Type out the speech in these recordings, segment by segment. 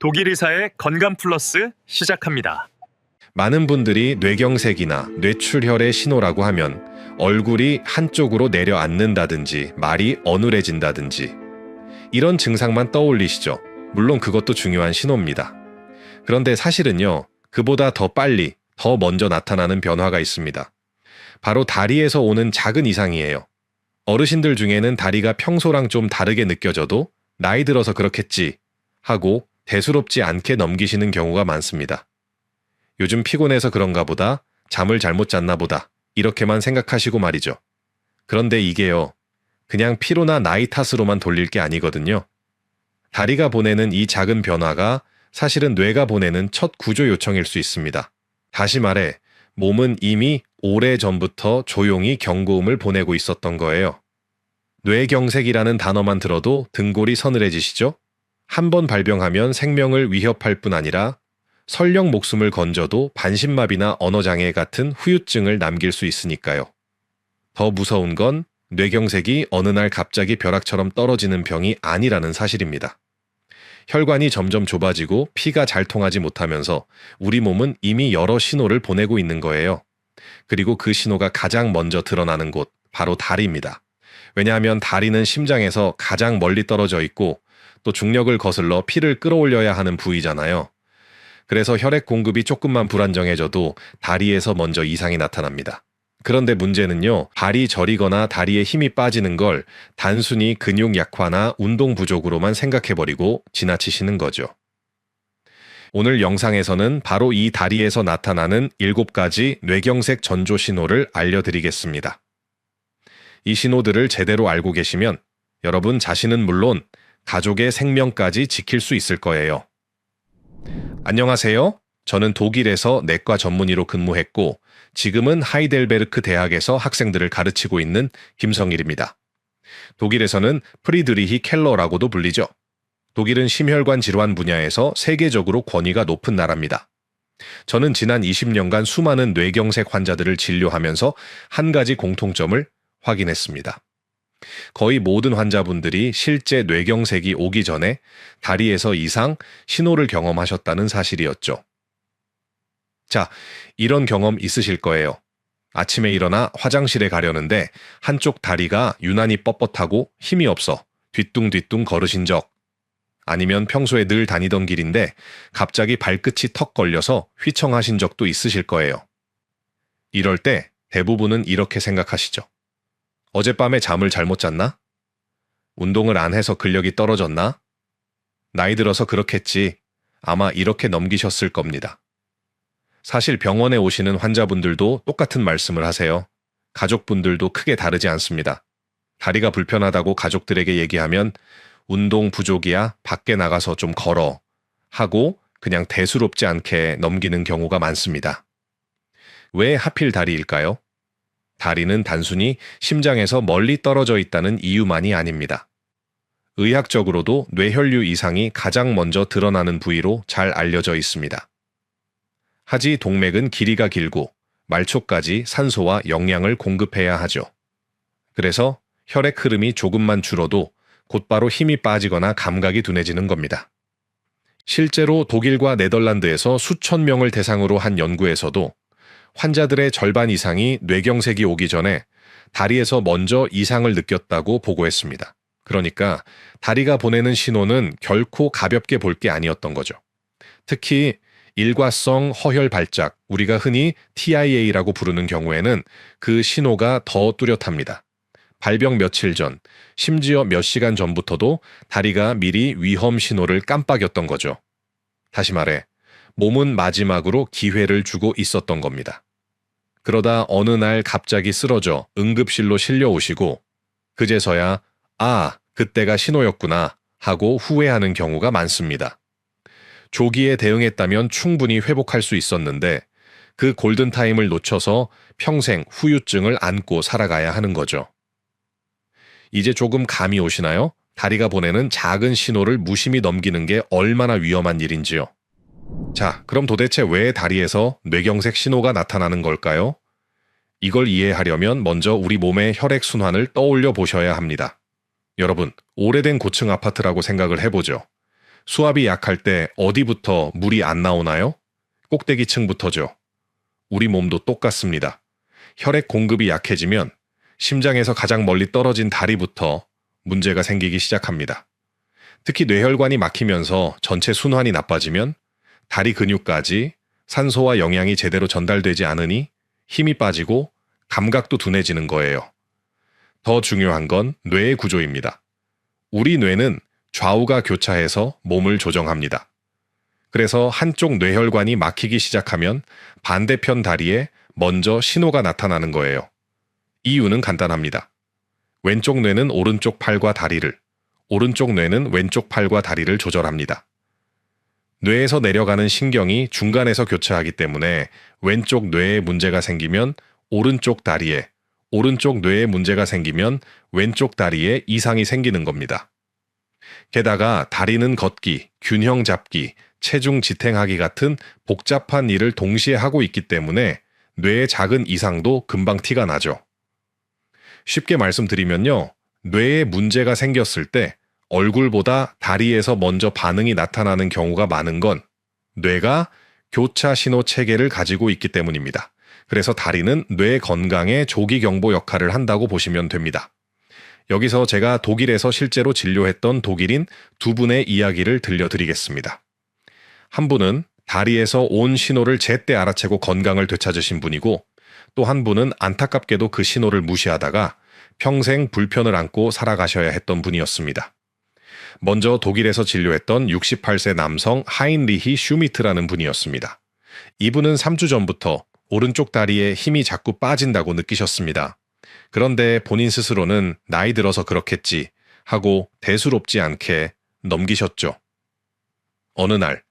독일 의사의 건강 플러스 시작합니다. 많은 분들이 뇌경색이나 뇌출혈의 신호라고 하면 얼굴이 한쪽으로 내려앉는다든지 말이 어눌해진다든지 이런 증상만 떠올리시죠. 물론 그것도 중요한 신호입니다. 그런데 사실은요, 그보다 더 빨리, 더 먼저 나타나는 변화가 있습니다. 바로 다리에서 오는 작은 이상이에요. 어르신들 중에는 다리가 평소랑 좀 다르게 느껴져도 나이 들어서 그렇겠지 하고 대수롭지 않게 넘기시는 경우가 많습니다. 요즘 피곤해서 그런가 보다, 잠을 잘못 잤나 보다 이렇게만 생각하시고 말이죠. 그런데 이게요, 그냥 피로나 나이 탓으로만 돌릴 게 아니거든요. 다리가 보내는 이 작은 변화가 사실은 뇌가 보내는 첫 구조 요청일 수 있습니다. 다시 말해, 몸은 이미 오래전부터 조용히 경고음을 보내고 있었던 거예요. 뇌경색이라는 단어만 들어도 등골이 서늘해지시죠? 한 번 발병하면 생명을 위협할 뿐 아니라 설령 목숨을 건져도 반신마비나 언어장애 같은 후유증을 남길 수 있으니까요. 더 무서운 건 뇌경색이 어느 날 갑자기 벼락처럼 떨어지는 병이 아니라는 사실입니다. 혈관이 점점 좁아지고 피가 잘 통하지 못하면서 우리 몸은 이미 여러 신호를 보내고 있는 거예요. 그리고 그 신호가 가장 먼저 드러나는 곳, 바로 다리입니다. 왜냐하면 다리는 심장에서 가장 멀리 떨어져 있고 또 중력을 거슬러 피를 끌어올려야 하는 부위잖아요. 그래서 혈액 공급이 조금만 불안정해져도 다리에서 먼저 이상이 나타납니다. 그런데 문제는요, 발이 저리거나 다리에 힘이 빠지는 걸 단순히 근육 약화나 운동 부족으로만 생각해버리고 지나치시는 거죠. 오늘 영상에서는 바로 이 다리에서 나타나는 7가지 뇌경색 전조 신호를 알려드리겠습니다. 이 신호들을 제대로 알고 계시면 여러분 자신은 물론 가족의 생명까지 지킬 수 있을 거예요. 안녕하세요. 저는 독일에서 내과 전문의로 근무했고 지금은 하이델베르크 대학에서 학생들을 가르치고 있는 김성일입니다. 독일에서는 프리드리히 켈러라고도 불리죠. 독일은 심혈관 질환 분야에서 세계적으로 권위가 높은 나라입니다. 저는 지난 20년간 수많은 뇌경색 환자들을 진료하면서 한 가지 공통점을 확인했습니다. 거의 모든 환자분들이 실제 뇌경색이 오기 전에 다리에서 이상, 신호를 경험하셨다는 사실이었죠. 자, 이런 경험 있으실 거예요. 아침에 일어나 화장실에 가려는데 한쪽 다리가 유난히 뻣뻣하고 힘이 없어 뒤뚱뒤뚱 걸으신 적, 아니면 평소에 늘 다니던 길인데 갑자기 발끝이 턱 걸려서 휘청하신 적도 있으실 거예요. 이럴 때 대부분은 이렇게 생각하시죠. 어젯밤에 잠을 잘못 잤나? 운동을 안 해서 근력이 떨어졌나? 나이 들어서 그렇겠지. 아마 이렇게 넘기셨을 겁니다. 사실 병원에 오시는 환자분들도 똑같은 말씀을 하세요. 가족분들도 크게 다르지 않습니다. 다리가 불편하다고 가족들에게 얘기하면 운동 부족이야, 밖에 나가서 좀 걸어 하고 그냥 대수롭지 않게 넘기는 경우가 많습니다. 왜 하필 다리일까요? 다리는 단순히 심장에서 멀리 떨어져 있다는 이유만이 아닙니다. 의학적으로도 뇌혈류 이상이 가장 먼저 드러나는 부위로 잘 알려져 있습니다. 하지 동맥은 길이가 길고 말초까지 산소와 영양을 공급해야 하죠. 그래서 혈액 흐름이 조금만 줄어도 곧바로 힘이 빠지거나 감각이 둔해지는 겁니다. 실제로 독일과 네덜란드에서 수천 명을 대상으로 한 연구에서도 환자들의 절반 이상이 뇌경색이 오기 전에 다리에서 먼저 이상을 느꼈다고 보고했습니다. 그러니까 다리가 보내는 신호는 결코 가볍게 볼 게 아니었던 거죠. 특히 일과성 허혈 발작, 우리가 흔히 TIA라고 부르는 경우에는 그 신호가 더 뚜렷합니다. 발병 며칠 전, 심지어 몇 시간 전부터도 다리가 미리 위험 신호를 깜빡였던 거죠. 다시 말해, 몸은 마지막으로 기회를 주고 있었던 겁니다. 그러다 어느 날 갑자기 쓰러져 응급실로 실려오시고 그제서야 아, 그때가 신호였구나 하고 후회하는 경우가 많습니다. 조기에 대응했다면 충분히 회복할 수 있었는데 그 골든타임을 놓쳐서 평생 후유증을 안고 살아가야 하는 거죠. 이제 조금 감이 오시나요? 다리가 보내는 작은 신호를 무심히 넘기는 게 얼마나 위험한 일인지요. 자, 그럼 도대체 왜 다리에서 뇌경색 신호가 나타나는 걸까요? 이걸 이해하려면 먼저 우리 몸의 혈액 순환을 떠올려 보셔야 합니다. 여러분, 오래된 고층 아파트라고 생각을 해보죠. 수압이 약할 때 어디부터 물이 안 나오나요? 꼭대기층부터죠. 우리 몸도 똑같습니다. 혈액 공급이 약해지면 심장에서 가장 멀리 떨어진 다리부터 문제가 생기기 시작합니다. 특히 뇌혈관이 막히면서 전체 순환이 나빠지면 다리 근육까지 산소와 영양이 제대로 전달되지 않으니 힘이 빠지고 감각도 둔해지는 거예요. 더 중요한 건 뇌의 구조입니다. 우리 뇌는 좌우가 교차해서 몸을 조정합니다. 그래서 한쪽 뇌혈관이 막히기 시작하면 반대편 다리에 먼저 신호가 나타나는 거예요. 이유는 간단합니다. 왼쪽 뇌는 오른쪽 팔과 다리를, 오른쪽 뇌는 왼쪽 팔과 다리를 조절합니다. 뇌에서 내려가는 신경이 중간에서 교차하기 때문에 왼쪽 뇌에 문제가 생기면 오른쪽 다리에, 오른쪽 뇌에 문제가 생기면 왼쪽 다리에 이상이 생기는 겁니다. 게다가 다리는 걷기, 균형 잡기, 체중 지탱하기 같은 복잡한 일을 동시에 하고 있기 때문에 뇌의 작은 이상도 금방 티가 나죠. 쉽게 말씀드리면요, 뇌에 문제가 생겼을 때 얼굴보다 다리에서 먼저 반응이 나타나는 경우가 많은 건 뇌가 교차 신호 체계를 가지고 있기 때문입니다. 그래서 다리는 뇌 건강의 조기 경보 역할을 한다고 보시면 됩니다. 여기서 제가 독일에서 실제로 진료했던 독일인 두 분의 이야기를 들려드리겠습니다. 한 분은 다리에서 온 신호를 제때 알아채고 건강을 되찾으신 분이고, 또 한 분은 안타깝게도 그 신호를 무시하다가 평생 불편을 안고 살아가셔야 했던 분이었습니다. 먼저 독일에서 진료했던 68세 남성 하인리히 슈미트라는 분이었습니다. 이분은 3주 전부터 오른쪽 다리에 힘이 자꾸 빠진다고 느끼셨습니다. 그런데 본인 스스로는 나이 들어서 그렇겠지 하고 대수롭지 않게 넘기셨죠. 어느 날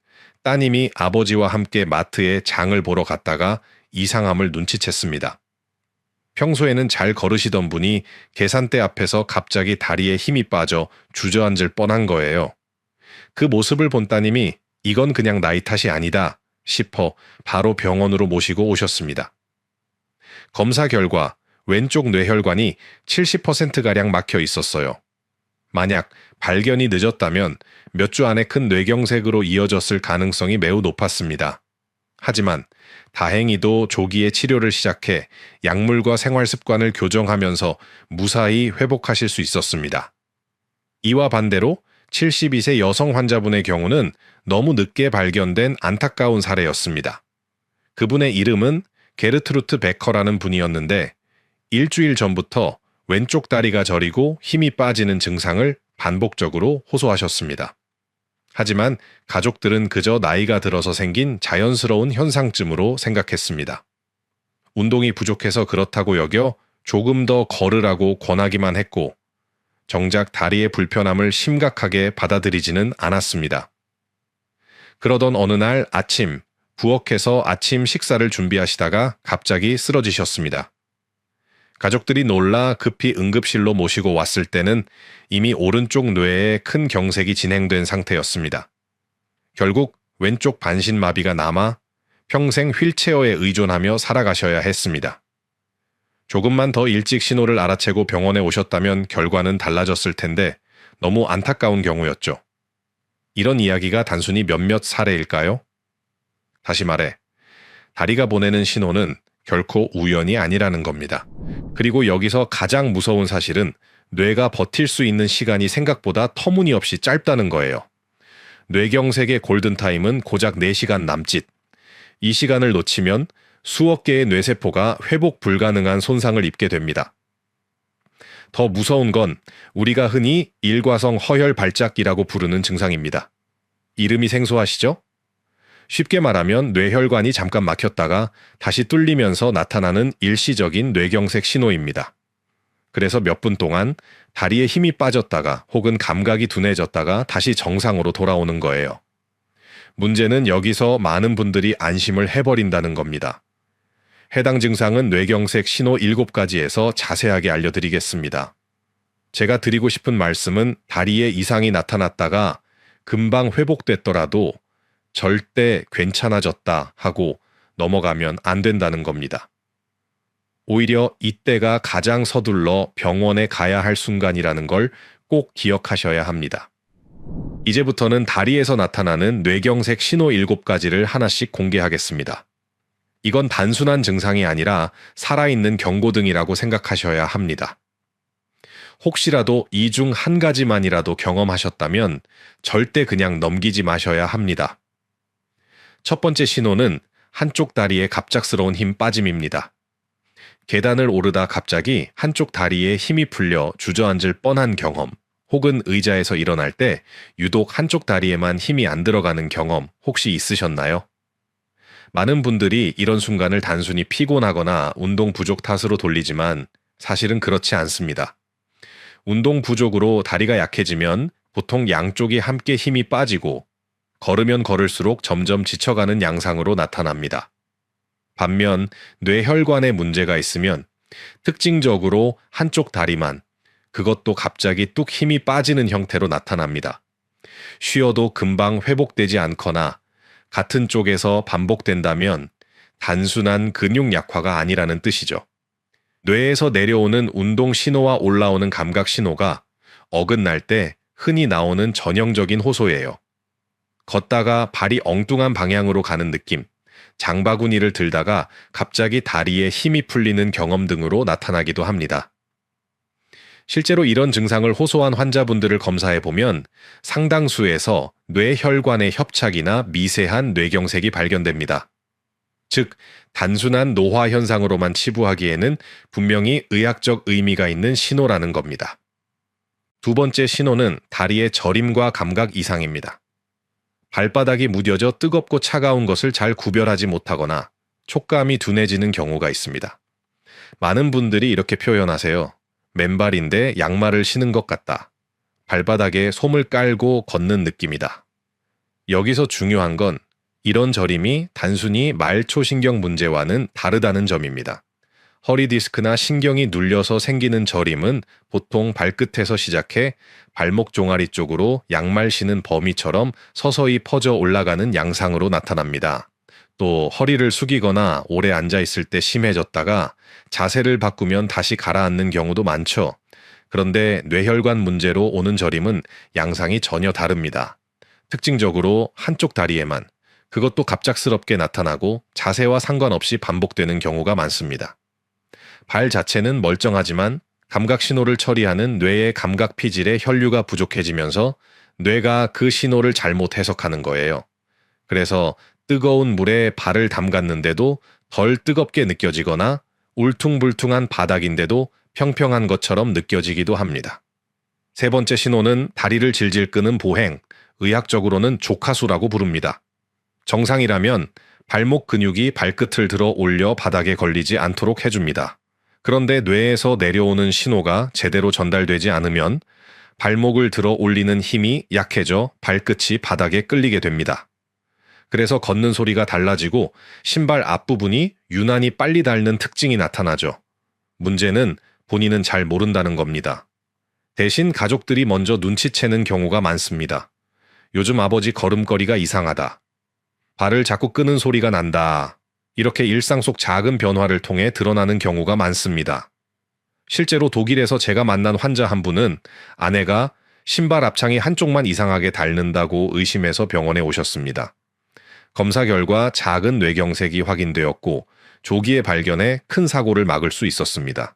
따님이 아버지와 함께 마트에 장을 보러 갔다가 이상함을 눈치챘습니다. 평소에는 잘 걸으시던 분이 계산대 앞에서 갑자기 다리에 힘이 빠져 주저앉을 뻔한 거예요. 그 모습을 본 따님이 이건 그냥 나이 탓이 아니다 싶어 바로 병원으로 모시고 오셨습니다. 검사 결과 왼쪽 뇌혈관이 70%가량 막혀 있었어요. 만약 발견이 늦었다면 몇 주 안에 큰 뇌경색으로 이어졌을 가능성이 매우 높았습니다. 하지만 다행히도 조기에 치료를 시작해 약물과 생활 습관을 교정하면서 무사히 회복하실 수 있었습니다. 이와 반대로 72세 여성 환자분의 경우는 너무 늦게 발견된 안타까운 사례였습니다. 그분의 이름은 게르트루트 베커라는 분이었는데 일주일 전부터 왼쪽 다리가 저리고 힘이 빠지는 증상을 반복적으로 호소하셨습니다. 하지만 가족들은 그저 나이가 들어서 생긴 자연스러운 현상쯤으로 생각했습니다. 운동이 부족해서 그렇다고 여겨 조금 더 걸으라고 권하기만 했고, 정작 다리의 불편함을 심각하게 받아들이지는 않았습니다. 그러던 어느 날 아침, 부엌에서 아침 식사를 준비하시다가 갑자기 쓰러지셨습니다. 가족들이 놀라 급히 응급실로 모시고 왔을 때는 이미 오른쪽 뇌에 큰 경색이 진행된 상태였습니다. 결국 왼쪽 반신마비가 남아 평생 휠체어에 의존하며 살아가셔야 했습니다. 조금만 더 일찍 신호를 알아채고 병원에 오셨다면 결과는 달라졌을 텐데 너무 안타까운 경우였죠. 이런 이야기가 단순히 몇몇 사례일까요? 다시 말해, 다리가 보내는 신호는 결코 우연이 아니라는 겁니다. 그리고 여기서 가장 무서운 사실은 뇌가 버틸 수 있는 시간이 생각보다 터무니없이 짧다는 거예요. 뇌경색의 골든타임은 고작 4시간 남짓. 이 시간을 놓치면 수억 개의 뇌세포가 회복 불가능한 손상을 입게 됩니다. 더 무서운 건 우리가 흔히 일과성 허혈 발작기라고 부르는 증상입니다. 이름이 생소하시죠? 쉽게 말하면 뇌혈관이 잠깐 막혔다가 다시 뚫리면서 나타나는 일시적인 뇌경색 신호입니다. 그래서 몇 분 동안 다리에 힘이 빠졌다가 혹은 감각이 둔해졌다가 다시 정상으로 돌아오는 거예요. 문제는 여기서 많은 분들이 안심을 해버린다는 겁니다. 해당 증상은 뇌경색 신호 7가지에서 자세하게 알려드리겠습니다. 제가 드리고 싶은 말씀은 다리에 이상이 나타났다가 금방 회복됐더라도 절대 괜찮아졌다 하고 넘어가면 안 된다는 겁니다. 오히려 이때가 가장 서둘러 병원에 가야 할 순간이라는 걸 꼭 기억하셔야 합니다. 이제부터는 다리에서 나타나는 뇌경색 신호 7가지를 하나씩 공개하겠습니다. 이건 단순한 증상이 아니라 살아있는 경고등이라고 생각하셔야 합니다. 혹시라도 이 중 한 가지만이라도 경험하셨다면 절대 그냥 넘기지 마셔야 합니다. 첫 번째 신호는 한쪽 다리에 갑작스러운 힘 빠짐입니다. 계단을 오르다 갑자기 한쪽 다리에 힘이 풀려 주저앉을 뻔한 경험, 혹은 의자에서 일어날 때 유독 한쪽 다리에만 힘이 안 들어가는 경험 혹시 있으셨나요? 많은 분들이 이런 순간을 단순히 피곤하거나 운동 부족 탓으로 돌리지만 사실은 그렇지 않습니다. 운동 부족으로 다리가 약해지면 보통 양쪽이 함께 힘이 빠지고 걸으면 걸을수록 점점 지쳐가는 양상으로 나타납니다. 반면 뇌혈관에 문제가 있으면 특징적으로 한쪽 다리만, 그것도 갑자기 뚝 힘이 빠지는 형태로 나타납니다. 쉬어도 금방 회복되지 않거나 같은 쪽에서 반복된다면 단순한 근육 약화가 아니라는 뜻이죠. 뇌에서 내려오는 운동 신호와 올라오는 감각 신호가 어긋날 때 흔히 나오는 전형적인 호소예요. 걷다가 발이 엉뚱한 방향으로 가는 느낌, 장바구니를 들다가 갑자기 다리에 힘이 풀리는 경험 등으로 나타나기도 합니다. 실제로 이런 증상을 호소한 환자분들을 검사해보면 상당수에서 뇌혈관의 협착이나 미세한 뇌경색이 발견됩니다. 즉, 단순한 노화 현상으로만 치부하기에는 분명히 의학적 의미가 있는 신호라는 겁니다. 두 번째 신호는 다리의 저림과 감각 이상입니다. 발바닥이 무뎌져 뜨겁고 차가운 것을 잘 구별하지 못하거나 촉감이 둔해지는 경우가 있습니다. 많은 분들이 이렇게 표현하세요. 맨발인데 양말을 신은 것 같다. 발바닥에 솜을 깔고 걷는 느낌이다. 여기서 중요한 건 이런 저림이 단순히 말초신경 문제와는 다르다는 점입니다. 허리 디스크나 신경이 눌려서 생기는 저림은 보통 발끝에서 시작해 발목 종아리 쪽으로 양말 신은 범위처럼 서서히 퍼져 올라가는 양상으로 나타납니다. 또 허리를 숙이거나 오래 앉아 있을 때 심해졌다가 자세를 바꾸면 다시 가라앉는 경우도 많죠. 그런데 뇌혈관 문제로 오는 저림은 양상이 전혀 다릅니다. 특징적으로 한쪽 다리에만, 그것도 갑작스럽게 나타나고 자세와 상관없이 반복되는 경우가 많습니다. 발 자체는 멀쩡하지만 감각 신호를 처리하는 뇌의 감각 피질에 혈류가 부족해지면서 뇌가 그 신호를 잘못 해석하는 거예요. 그래서 뜨거운 물에 발을 담갔는데도 덜 뜨겁게 느껴지거나 울퉁불퉁한 바닥인데도 평평한 것처럼 느껴지기도 합니다. 세 번째 신호는 다리를 질질 끄는 보행, 의학적으로는 조카수라고 부릅니다. 정상이라면 발목 근육이 발끝을 들어 올려 바닥에 걸리지 않도록 해줍니다. 그런데 뇌에서 내려오는 신호가 제대로 전달되지 않으면 발목을 들어 올리는 힘이 약해져 발끝이 바닥에 끌리게 됩니다. 그래서 걷는 소리가 달라지고 신발 앞부분이 유난히 빨리 닳는 특징이 나타나죠. 문제는 본인은 잘 모른다는 겁니다. 대신 가족들이 먼저 눈치채는 경우가 많습니다. 요즘 아버지 걸음걸이가 이상하다. 발을 자꾸 끄는 소리가 난다. 이렇게 일상 속 작은 변화를 통해 드러나는 경우가 많습니다. 실제로 독일에서 제가 만난 환자 한 분은 아내가 신발 앞창이 한쪽만 이상하게 닳는다고 의심해서 병원에 오셨습니다. 검사 결과 작은 뇌경색이 확인되었고 조기에 발견해 큰 사고를 막을 수 있었습니다.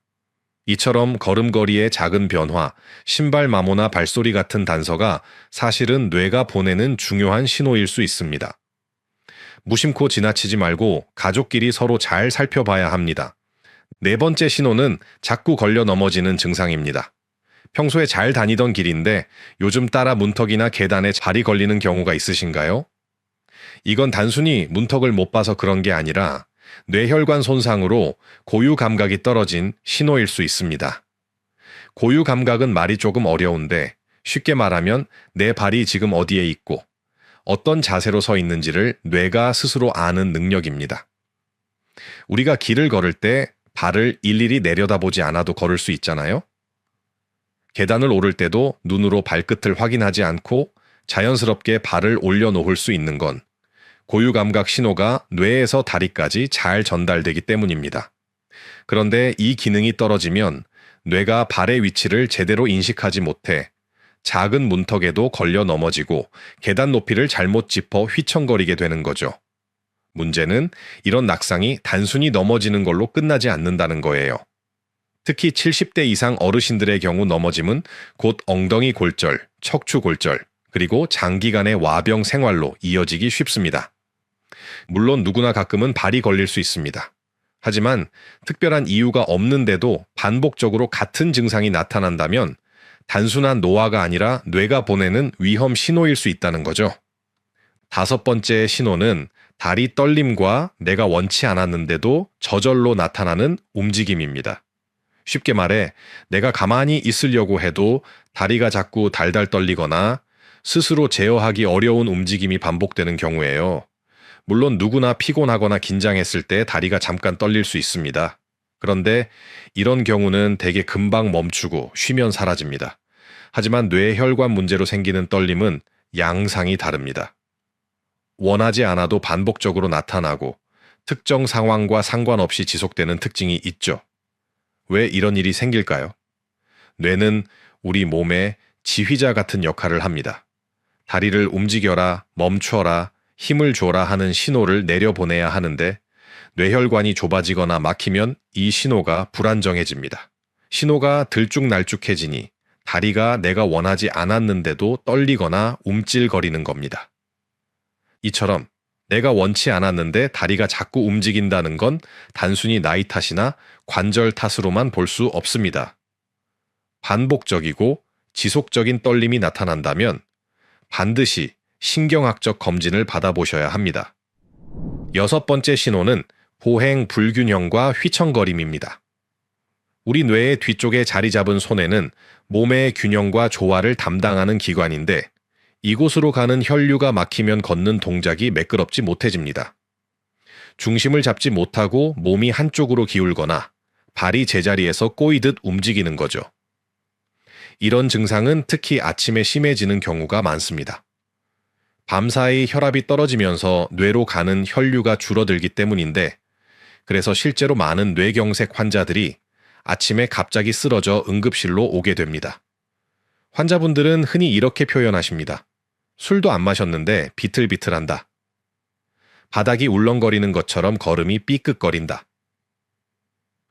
이처럼 걸음걸이의 작은 변화, 신발 마모나 발소리 같은 단서가 사실은 뇌가 보내는 중요한 신호일 수 있습니다. 무심코 지나치지 말고 가족끼리 서로 잘 살펴봐야 합니다. 네 번째 신호는 자꾸 걸려 넘어지는 증상입니다. 평소에 잘 다니던 길인데 요즘 따라 문턱이나 계단에 발이 걸리는 경우가 있으신가요? 이건 단순히 문턱을 못 봐서 그런 게 아니라 뇌혈관 손상으로 고유 감각이 떨어진 신호일 수 있습니다. 고유 감각은 말이 조금 어려운데 쉽게 말하면 내 발이 지금 어디에 있고 어떤 자세로 서 있는지를 뇌가 스스로 아는 능력입니다. 우리가 길을 걸을 때 발을 일일이 내려다보지 않아도 걸을 수 있잖아요. 계단을 오를 때도 눈으로 발끝을 확인하지 않고 자연스럽게 발을 올려놓을 수 있는 건 고유 감각 신호가 뇌에서 다리까지 잘 전달되기 때문입니다. 그런데 이 기능이 떨어지면 뇌가 발의 위치를 제대로 인식하지 못해 작은 문턱에도 걸려 넘어지고 계단 높이를 잘못 짚어 휘청거리게 되는 거죠. 문제는 이런 낙상이 단순히 넘어지는 걸로 끝나지 않는다는 거예요. 특히 70대 이상 어르신들의 경우 넘어짐은 곧 엉덩이 골절, 척추 골절, 그리고 장기간의 와병 생활로 이어지기 쉽습니다. 물론 누구나 가끔은 발이 걸릴 수 있습니다. 하지만 특별한 이유가 없는데도 반복적으로 같은 증상이 나타난다면 단순한 노화가 아니라 뇌가 보내는 위험 신호일 수 있다는 거죠. 5번째 신호는 다리 떨림과 내가 원치 않았는데도 저절로 나타나는 움직임입니다. 쉽게 말해 내가 가만히 있으려고 해도 다리가 자꾸 달달 떨리거나 스스로 제어하기 어려운 움직임이 반복되는 경우예요. 물론 누구나 피곤하거나 긴장했을 때 다리가 잠깐 떨릴 수 있습니다. 그런데 이런 경우는 대개 금방 멈추고 쉬면 사라집니다. 하지만 뇌혈관 문제로 생기는 떨림은 양상이 다릅니다. 원하지 않아도 반복적으로 나타나고 특정 상황과 상관없이 지속되는 특징이 있죠. 왜 이런 일이 생길까요? 뇌는 우리 몸의 지휘자 같은 역할을 합니다. 다리를 움직여라, 멈춰라, 힘을 줘라 하는 신호를 내려보내야 하는데 뇌혈관이 좁아지거나 막히면 이 신호가 불안정해집니다. 신호가 들쭉날쭉해지니 다리가 내가 원하지 않았는데도 떨리거나 움찔거리는 겁니다. 이처럼 내가 원치 않았는데 다리가 자꾸 움직인다는 건 단순히 나이 탓이나 관절 탓으로만 볼 수 없습니다. 반복적이고 지속적인 떨림이 나타난다면 반드시 신경학적 검진을 받아보셔야 합니다. 6번째 신호는 보행 불균형과 휘청거림입니다. 우리 뇌의 뒤쪽에 자리 잡은 손에는 몸의 균형과 조화를 담당하는 기관인데 이곳으로 가는 혈류가 막히면 걷는 동작이 매끄럽지 못해집니다. 중심을 잡지 못하고 몸이 한쪽으로 기울거나 발이 제자리에서 꼬이듯 움직이는 거죠. 이런 증상은 특히 아침에 심해지는 경우가 많습니다. 밤사이 혈압이 떨어지면서 뇌로 가는 혈류가 줄어들기 때문인데 그래서 실제로 많은 뇌경색 환자들이 아침에 갑자기 쓰러져 응급실로 오게 됩니다. 환자분들은 흔히 이렇게 표현하십니다. 술도 안 마셨는데 비틀비틀한다. 바닥이 울렁거리는 것처럼 걸음이 삐끗거린다.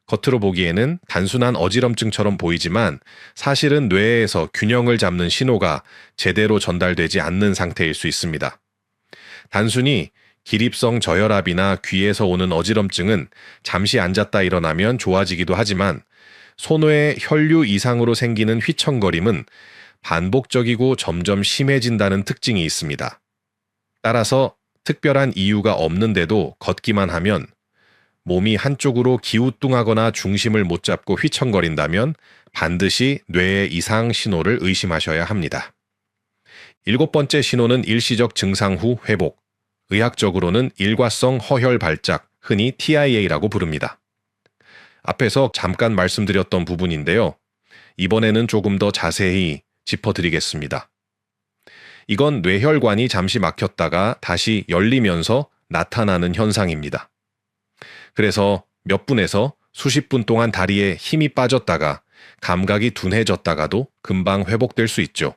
겉으로 보기에는 단순한 어지럼증처럼 보이지만 사실은 뇌에서 균형을 잡는 신호가 제대로 전달되지 않는 상태일 수 있습니다. 단순히 기립성 저혈압이나 귀에서 오는 어지럼증은 잠시 앉았다 일어나면 좋아지기도 하지만 손의 혈류 이상으로 생기는 휘청거림은 반복적이고 점점 심해진다는 특징이 있습니다. 따라서 특별한 이유가 없는데도 걷기만 하면 몸이 한쪽으로 기우뚱하거나 중심을 못 잡고 휘청거린다면 반드시 뇌의 이상 신호를 의심하셔야 합니다. 7번째 신호는 일시적 증상 후 회복, 의학적으로는 일과성 허혈 발작, 흔히 TIA라고 부릅니다. 앞에서 잠깐 말씀드렸던 부분인데요. 이번에는 조금 더 자세히 짚어드리겠습니다. 이건 뇌혈관이 잠시 막혔다가 다시 열리면서 나타나는 현상입니다. 그래서 몇 분에서 수십 분 동안 다리에 힘이 빠졌다가 감각이 둔해졌다가도 금방 회복될 수 있죠.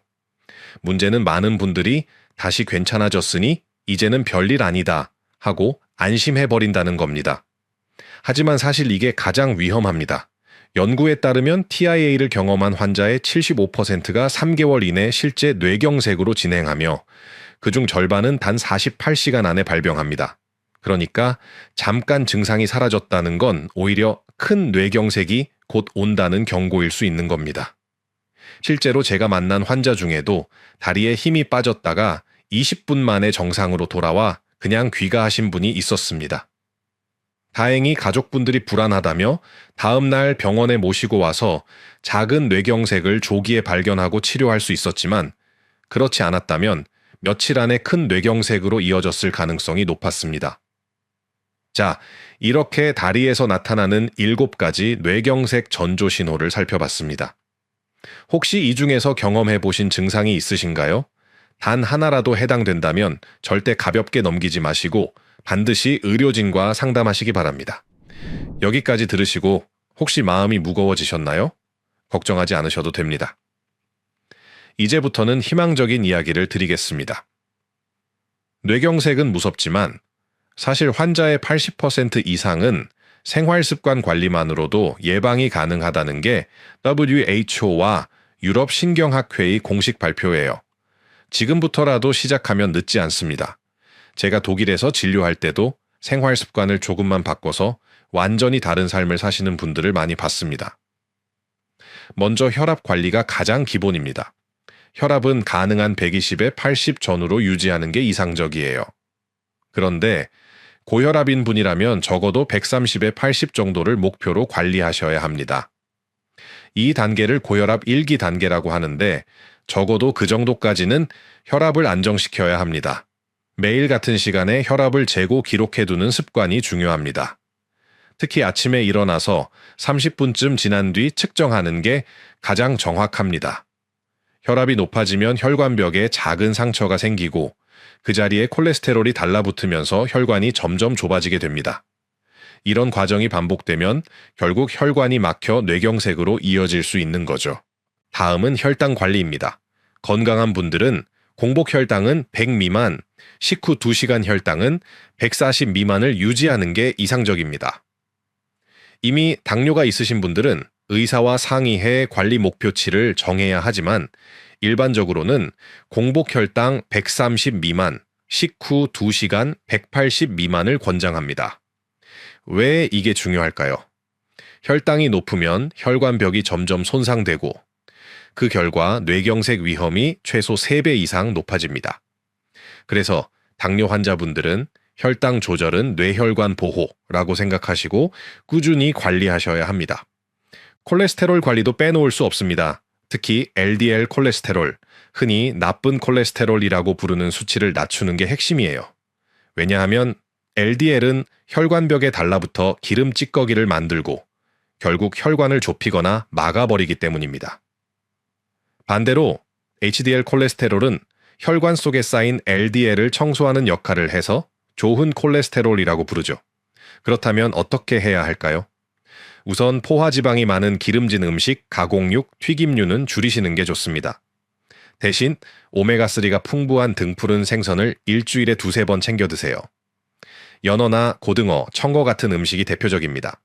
문제는 많은 분들이 다시 괜찮아졌으니 이제는 별일 아니다 하고 안심해버린다는 겁니다. 하지만 사실 이게 가장 위험합니다. 연구에 따르면 TIA를 경험한 환자의 75%가 3개월 이내 실제 뇌경색으로 진행하며 그중 절반은 단 48시간 안에 발병합니다. 그러니까 잠깐 증상이 사라졌다는 건 오히려 큰 뇌경색이 곧 온다는 경고일 수 있는 겁니다. 실제로 제가 만난 환자 중에도 다리에 힘이 빠졌다가 20분 만에 정상으로 돌아와 그냥 귀가하신 분이 있었습니다. 다행히 가족분들이 불안하다며 다음 날 병원에 모시고 와서 작은 뇌경색을 조기에 발견하고 치료할 수 있었지만 그렇지 않았다면 며칠 안에 큰 뇌경색으로 이어졌을 가능성이 높았습니다. 자, 이렇게 다리에서 나타나는 7가지 뇌경색 전조 신호를 살펴봤습니다. 혹시 이 중에서 경험해 보신 증상이 있으신가요? 단 하나라도 해당된다면 절대 가볍게 넘기지 마시고 반드시 의료진과 상담하시기 바랍니다. 여기까지 들으시고 혹시 마음이 무거워지셨나요? 걱정하지 않으셔도 됩니다. 이제부터는 희망적인 이야기를 드리겠습니다. 뇌경색은 무섭지만 사실 환자의 80% 이상은 생활습관 관리만으로도 예방이 가능하다는 게 WHO와 유럽 신경학회의 공식 발표예요. 지금부터라도 시작하면 늦지 않습니다. 제가 독일에서 진료할 때도 생활습관을 조금만 바꿔서 완전히 다른 삶을 사시는 분들을 많이 봤습니다. 먼저 혈압 관리가 가장 기본입니다. 혈압은 가능한 120에 80 전후로 유지하는 게 이상적이에요. 그런데 고혈압인 분이라면 적어도 130에 80 정도를 목표로 관리하셔야 합니다. 이 단계를 고혈압 1기 단계라고 하는데 적어도 그 정도까지는 혈압을 안정시켜야 합니다. 매일 같은 시간에 혈압을 재고 기록해두는 습관이 중요합니다. 특히 아침에 일어나서 30분쯤 지난 뒤 측정하는 게 가장 정확합니다. 혈압이 높아지면 혈관벽에 작은 상처가 생기고 그 자리에 콜레스테롤이 달라붙으면서 혈관이 점점 좁아지게 됩니다. 이런 과정이 반복되면 결국 혈관이 막혀 뇌경색으로 이어질 수 있는 거죠. 다음은 혈당 관리입니다. 건강한 분들은 공복 혈당은 100 미만, 식후 2시간 혈당은 140 미만을 유지하는 게 이상적입니다. 이미 당뇨가 있으신 분들은 의사와 상의해 관리 목표치를 정해야 하지만 일반적으로는 공복 혈당 130 미만, 식후 2시간 180 미만을 권장합니다. 왜 이게 중요할까요? 혈당이 높으면 혈관벽이 점점 손상되고 그 결과 뇌경색 위험이 최소 3배 이상 높아집니다. 그래서 당뇨 환자분들은 혈당 조절은 뇌혈관 보호라고 생각하시고 꾸준히 관리하셔야 합니다. 콜레스테롤 관리도 빼놓을 수 없습니다. 특히 LDL 콜레스테롤, 흔히 나쁜 콜레스테롤이라고 부르는 수치를 낮추는 게 핵심이에요. 왜냐하면 LDL은 혈관벽에 달라붙어 기름 찌꺼기를 만들고 결국 혈관을 좁히거나 막아버리기 때문입니다. 반대로 HDL 콜레스테롤은 혈관 속에 쌓인 LDL을 청소하는 역할을 해서 좋은 콜레스테롤이라고 부르죠. 그렇다면 어떻게 해야 할까요? 우선 포화지방이 많은 기름진 음식, 가공육, 튀김류는 줄이시는 게 좋습니다. 대신 오메가3가 풍부한 등푸른 생선을 일주일에 2-3번 챙겨 드세요. 연어나 고등어, 청어 같은 음식이 대표적입니다.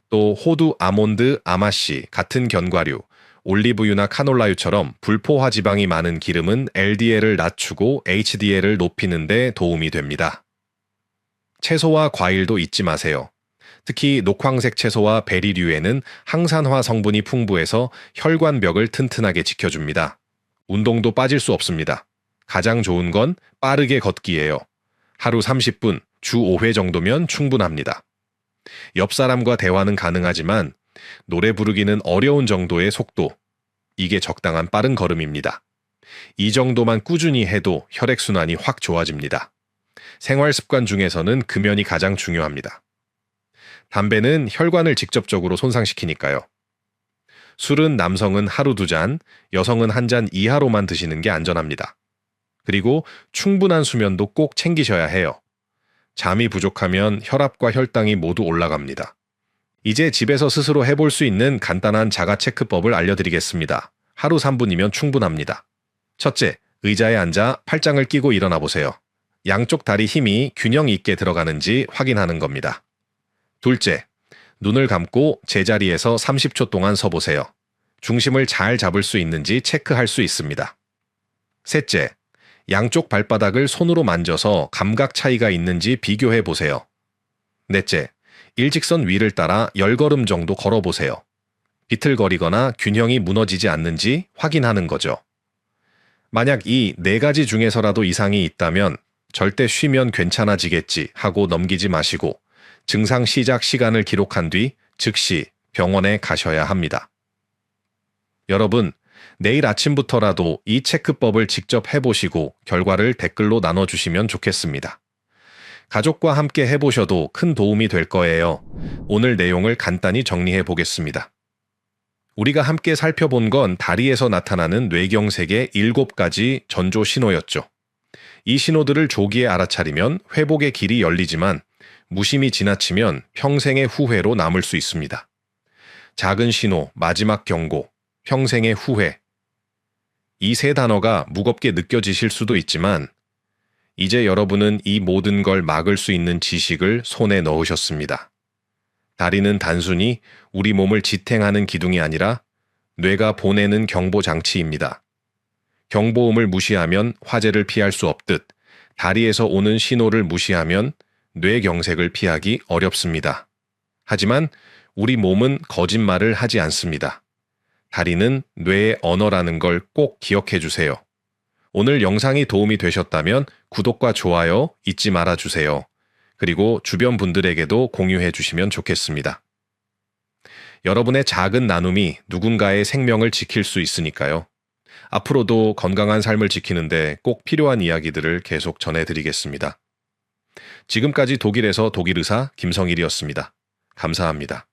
또 호두, 아몬드, 아마씨 같은 견과류, 올리브유나 카놀라유처럼 불포화 지방이 많은 기름은 LDL을 낮추고 HDL을 높이는 데 도움이 됩니다. 채소와 과일도 잊지 마세요. 특히 녹황색 채소와 베리류에는 항산화 성분이 풍부해서 혈관벽을 튼튼하게 지켜줍니다. 운동도 빠질 수 없습니다. 가장 좋은 건 빠르게 걷기예요. 하루 30분, 주 5회 정도면 충분합니다. 옆 사람과 대화는 가능하지만 노래 부르기는 어려운 정도의 속도, 이게 적당한 빠른 걸음입니다. 이 정도만 꾸준히 해도 혈액순환이 확 좋아집니다. 생활습관 중에서는 금연이 가장 중요합니다. 담배는 혈관을 직접적으로 손상시키니까요. 술은 남성은 하루 2잔, 여성은 1잔 이하로만 드시는 게 안전합니다. 그리고 충분한 수면도 꼭 챙기셔야 해요. 잠이 부족하면 혈압과 혈당이 모두 올라갑니다. 이제 집에서 스스로 해볼 수 있는 간단한 자가체크법을 알려드리겠습니다. 하루 3분이면 충분합니다. 첫째, 의자에 앉아 팔짱을 끼고 일어나 보세요. 양쪽 다리 힘이 균형 있게 들어가는지 확인하는 겁니다. 둘째, 눈을 감고 제자리에서 30초 동안 서보세요. 중심을 잘 잡을 수 있는지 체크할 수 있습니다. 셋째, 양쪽 발바닥을 손으로 만져서 감각 차이가 있는지 비교해 보세요. 넷째, 일직선 위를 따라 10걸음 정도 걸어보세요. 비틀거리거나 균형이 무너지지 않는지 확인하는 거죠. 만약 이 4가지 중에서라도 이상이 있다면 절대 쉬면 괜찮아지겠지 하고 넘기지 마시고 증상 시작 시간을 기록한 뒤 즉시 병원에 가셔야 합니다. 여러분, 내일 아침부터라도 이 체크법을 직접 해보시고 결과를 댓글로 나눠주시면 좋겠습니다. 가족과 함께 해보셔도 큰 도움이 될 거예요. 오늘 내용을 간단히 정리해 보겠습니다. 우리가 함께 살펴본 건 다리에서 나타나는 뇌경색의 7가지 전조 신호였죠. 이 신호들을 조기에 알아차리면 회복의 길이 열리지만 무심히 지나치면 평생의 후회로 남을 수 있습니다. 작은 신호, 마지막 경고, 평생의 후회. 이 세 단어가 무겁게 느껴지실 수도 있지만 이제 여러분은 이 모든 걸 막을 수 있는 지식을 손에 넣으셨습니다. 다리는 단순히 우리 몸을 지탱하는 기둥이 아니라 뇌가 보내는 경보 장치입니다. 경보음을 무시하면 화재를 피할 수 없듯 다리에서 오는 신호를 무시하면 뇌경색을 피하기 어렵습니다. 하지만 우리 몸은 거짓말을 하지 않습니다. 다리는 뇌의 언어라는 걸 꼭 기억해 주세요. 오늘 영상이 도움이 되셨다면 구독과 좋아요 잊지 말아 주세요. 그리고 주변 분들에게도 공유해 주시면 좋겠습니다. 여러분의 작은 나눔이 누군가의 생명을 지킬 수 있으니까요. 앞으로도 건강한 삶을 지키는데 꼭 필요한 이야기들을 계속 전해드리겠습니다. 지금까지 독일에서 독일의사 김성일이었습니다. 감사합니다.